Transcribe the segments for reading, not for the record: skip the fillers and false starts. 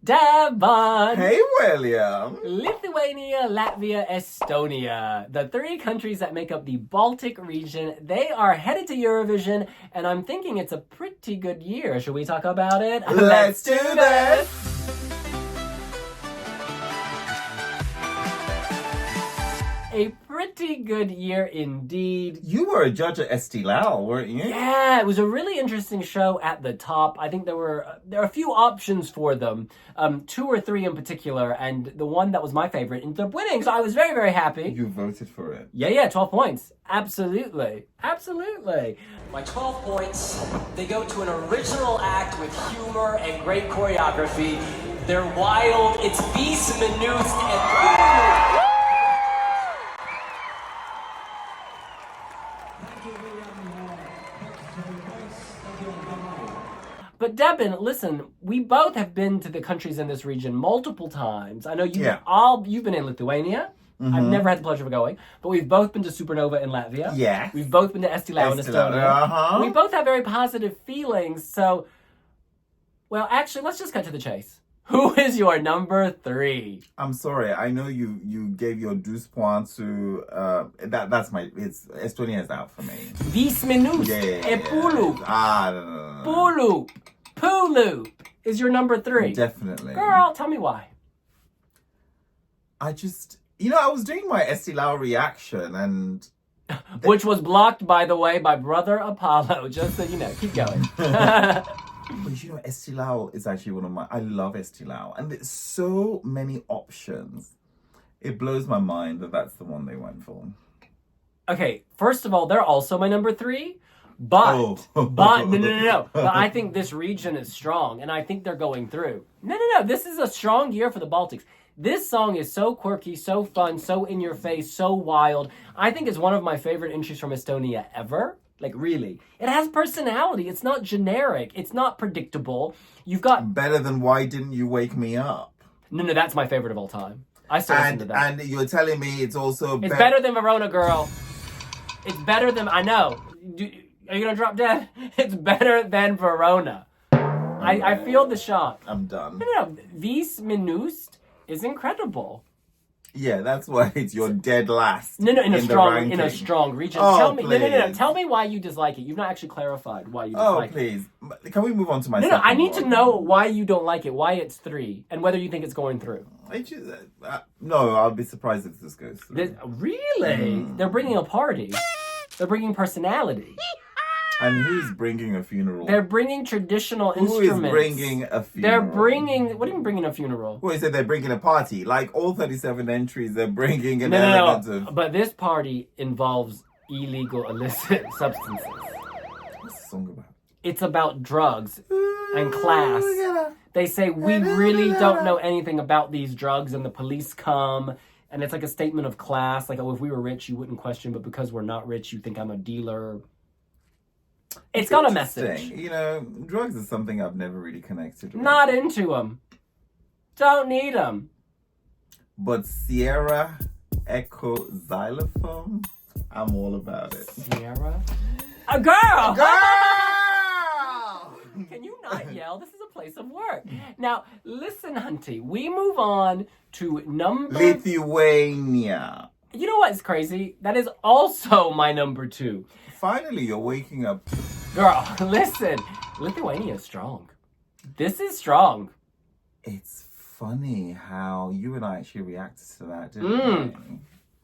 Deban. Hey, William. Lithuania, Latvia, Estonia. The three countries that make up the Baltic region. They are headed to Eurovision, and I'm thinking it's a pretty good year. Should we talk about it? Let's do this. A pretty good year indeed. You were a judge at Estilal, weren't you? Yeah, it was a really interesting show at the top. I think there are a few options for them, 2 or 3 in particular, and the one that was my favorite ended up winning, so I was very, very happy. You voted for it. Yeah, 12 points. Absolutely. My 12 points, they go to an original act with humor and great choreography. They're wild, it's vis minust and But Deban, listen, we both have been to the countries in this region multiple times. I know you've been in Lithuania. Mm-hmm. I've never had the pleasure of going, but we've both been to Supernova in Latvia. Yeah. We've both been to Estilal in Estonia. Uh-huh. We both have very positive feelings. So, well, actually, let's just cut to the chase. Who is your number 3? I'm sorry. I know you gave your 12 points to it's Estonia is out for me. Vis minust and küll. No. PUULUUP is your number 3. Definitely. Girl, tell me why. I was doing my Estilal reaction and which was blocked, by the way, by Brother Apollo, just so you know. Keep going. But Estilal is actually I love Estilal. And there's so many options. It blows my mind that that's the one they went for. Okay, first of all, they're also my number 3. But no. But I think this region is strong, and I think they're going through. No. This is a strong year for the Baltics. This song is so quirky, so fun, so in your face, so wild. I think it's one of my favorite entries from Estonia ever. Like, really. It has personality. It's not generic. It's not predictable. You've got... Better than Why Didn't You Wake Me Up? No, that's my favorite of all time. I still listen to that. And you're telling me it's also... It's better than Verona, girl. It's better than... I know. Are you going to drop dead? It's better than Verona. I feel the shock. I'm done. No. Vis minust is incredible. Yeah, that's why it's your dead last. No, in a strong region. Oh, tell me, please. No. Tell me why you dislike it. You've not actually clarified why you dislike it. Oh, please. Can we move on to my No, second I need one? to know why you don't like it, why it's 3, and whether you think it's going through. No, I'll be surprised if this goes through. Really? They're bringing a party. They're bringing personality. And who's bringing a funeral? They're bringing traditional instruments. Who is bringing a funeral? They're bringing... What do you mean bringing a funeral? Well, you said they're bringing a party. Like all 37 entries, they're bringing an element of... But this party involves illegal illicit substances. What's the song about? It's about drugs and class. They say, we really don't know anything about these drugs, and the police come, and it's like a statement of class. Like, oh, if we were rich, you wouldn't question, but because we're not rich, you think I'm a dealer. It's got a message. Drugs is something I've never really connected with. Not into them. Don't need them. But Sierra Echo Xylophone, I'm all about it. Sierra? A girl! Can you not yell? This is a place of work. Now, listen, Hunty. We move on to number... Lithuania. You know what's crazy? That is also my number 2. Finally, you're waking up. Girl, listen. Lithuania is strong. This is strong. It's funny how you and I actually reacted to that, didn't we?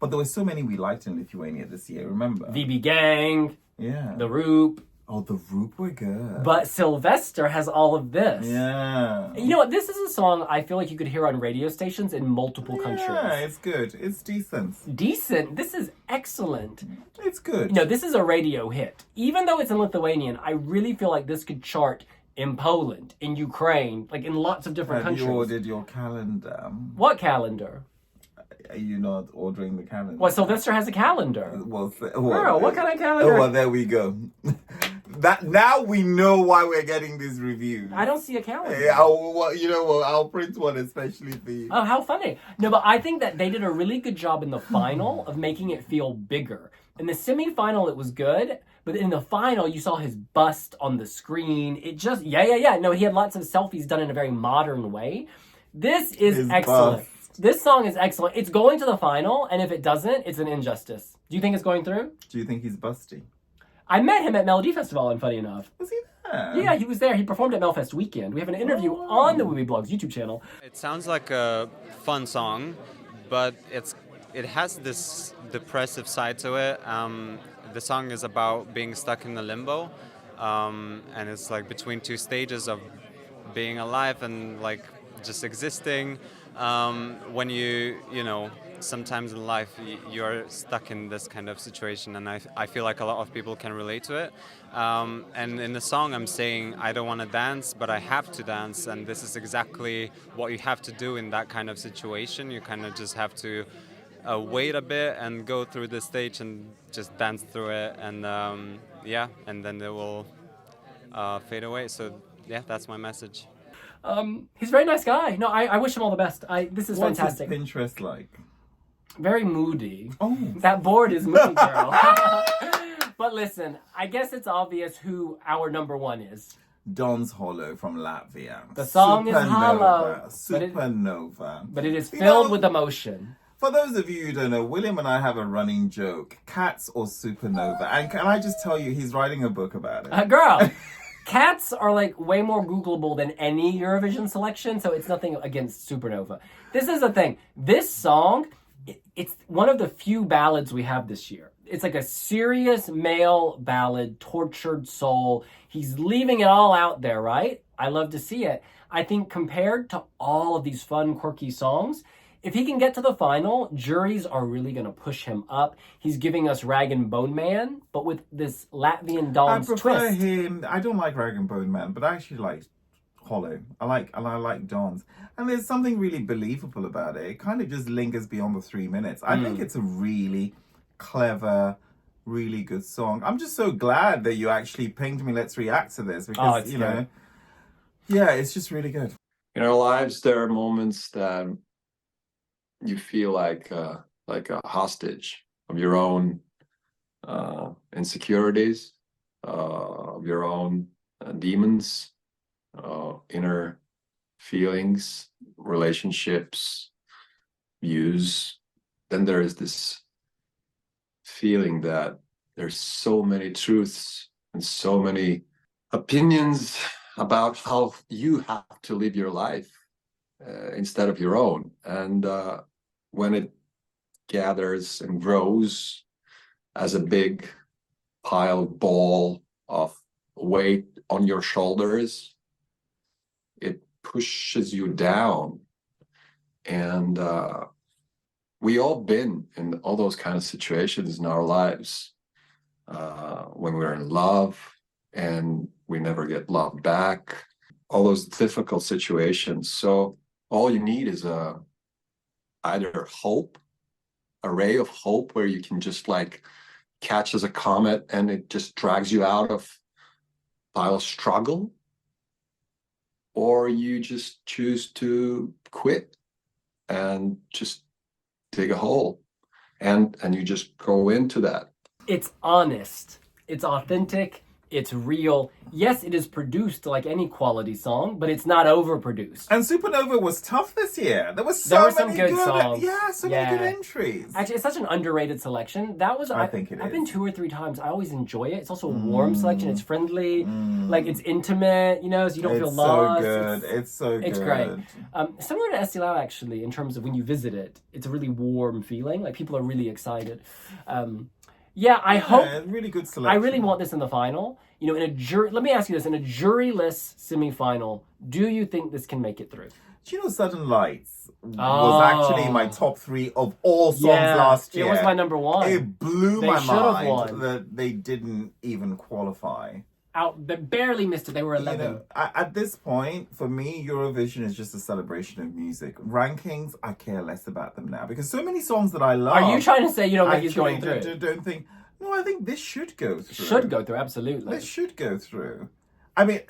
But there were so many we liked in Lithuania this year, remember? VB Gang. Yeah. The Roop. Oh, the Roop were good. But Silvester has all of this. Yeah. You know what? This is a song I feel like you could hear on radio stations in multiple countries. Yeah, it's good. It's decent. Decent? This is excellent. It's good. This is a radio hit. Even though it's in Lithuanian, I really feel like this could chart in Poland, in Ukraine, like in lots of different countries. Have you ordered your calendar? What calendar? Are you not ordering the calendar? Well, Silvester has a calendar. Girl, what kind of calendar? Oh, well, there we go. Now we know why we're getting these reviews. I don't see a calendar. Yeah, I'll print one especially for you. Oh, how funny. No, but I think that they did a really good job in the final of making it feel bigger. In the semi-final, it was good, but in the final, you saw his bust on the screen. It just, No, he had lots of selfies done in a very modern way. This is His excellent. bust. This song is excellent. It's going to the final, and if it doesn't, it's an injustice. Do you think it's going through? Do you think he's busty? I met him at Melody Festival, and funny enough. Was he there? Yeah, he was there. He performed at Melfest weekend. We have an interview on the Movie Blogs YouTube channel. It sounds like a fun song, but it has this depressive side to it. The song is about being stuck in the limbo, and it's like between two stages of being alive and like just existing. When you know, sometimes in life you're stuck in this kind of situation, and I feel like a lot of people can relate to it. And in the song I'm saying I don't want to dance, but I have to dance, and this is exactly what you have to do in that kind of situation. You kind of just have to wait a bit and go through the stage and just dance through it, and and then it will fade away. So yeah, that's my message. He's a very nice guy. No, I wish him all the best. This is What's fantastic. his Pinterest like? Very moody. Oh. That board is moody, girl. But listen, I guess it's obvious who our number one is. Don's Hollow from Latvia. The song is hollow, Supernova. but it is You filled know, with emotion. For those of you who don't know, William and I have a running joke, cats or supernova. And can I just tell you, he's writing a book about it. Girl, cats are like way more Googleable than any Eurovision selection, so it's nothing against Supernova. This is the thing. This song, it's one of the few ballads we have this year. It's like a serious male ballad, tortured soul. He's leaving it all out there, right? I love to see it. I think compared to all of these fun, quirky songs, if he can get to the final, juries are really going to push him up. He's giving us Rag and Bone Man, but with this Latvian Don's I prefer twist. him. I don't like Rag and Bone Man, but I actually like Hollow. I like Don's. And there's something really believable about it. It kind of just lingers beyond the 3 minutes. I think it's a really clever, really good song. I'm just so glad that you actually pinged me. Let's react to this because, it's you know, yeah, it's just really good. In our lives, there are moments that you feel like a hostage of your own insecurities, of your own demons, inner feelings, relationships, views. Then there is this feeling that there's so many truths and so many opinions about how you have to live your life instead of your own. And when it gathers and grows as a big ball of weight on your shoulders, it pushes you down. And we all been in all those kind of situations in our lives, when we're in love and we never get love back, all those difficult situations. So all you need is either hope, a ray of hope where you can just like catch as a comet and it just drags you out of pile of struggle, or you just choose to quit and just dig a hole and you just go into that. It's honest. It's authentic. It's real. Yes, it is produced like any quality song, but it's not overproduced. And Supernova was tough this year. There were some good songs. Yeah, so many good entries. Actually, it's such an underrated selection. That was I think it I've is. been 2 or 3 times. I always enjoy it. It's also a warm selection. It's friendly, like it's intimate. You know, so you don't feel lost. It's so good. It's great. Similar to Estilau, actually, in terms of when you visit it, it's a really warm feeling. Like people are really excited. I hope. Really good selection. I really want this in the final. You know, in a jury. Let me ask you this: in a juryless semifinal, do you think this can make it through? Do you know Sudden Lights was actually my top 3 of all songs last year? It was my number 1. It blew They my should have mind won. that they didn't even qualify. They barely missed it. They were 11. You know, at this point, for me, Eurovision is just a celebration of music. Rankings, I care less about them now because so many songs that I love. Are you trying to say you don't think he's going through? Don't think. No, I think this should go through. Should go through, absolutely. This should go through. I mean,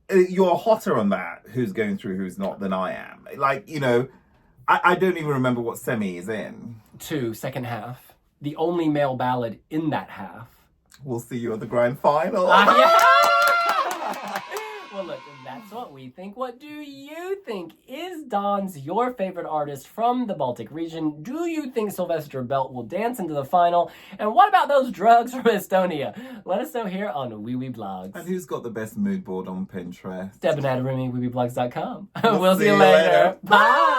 you're hotter on that, who's going through, who's not, than I am. Like, you know, I don't even remember what semi is in. 2, second half. The only male ballad in that half. We'll see you at the grand final. Well, look, that's what we think. What do you think? Is Don's your favorite artist from the Baltic region? Do you think Silvester Belt will dance into the final? And what about those drugs from Estonia? Let us know here on Wee Wee Blogs. And who's got the best mood board on Pinterest? Deban at WeeWeeBlogs.com. We'll see you later. Bye.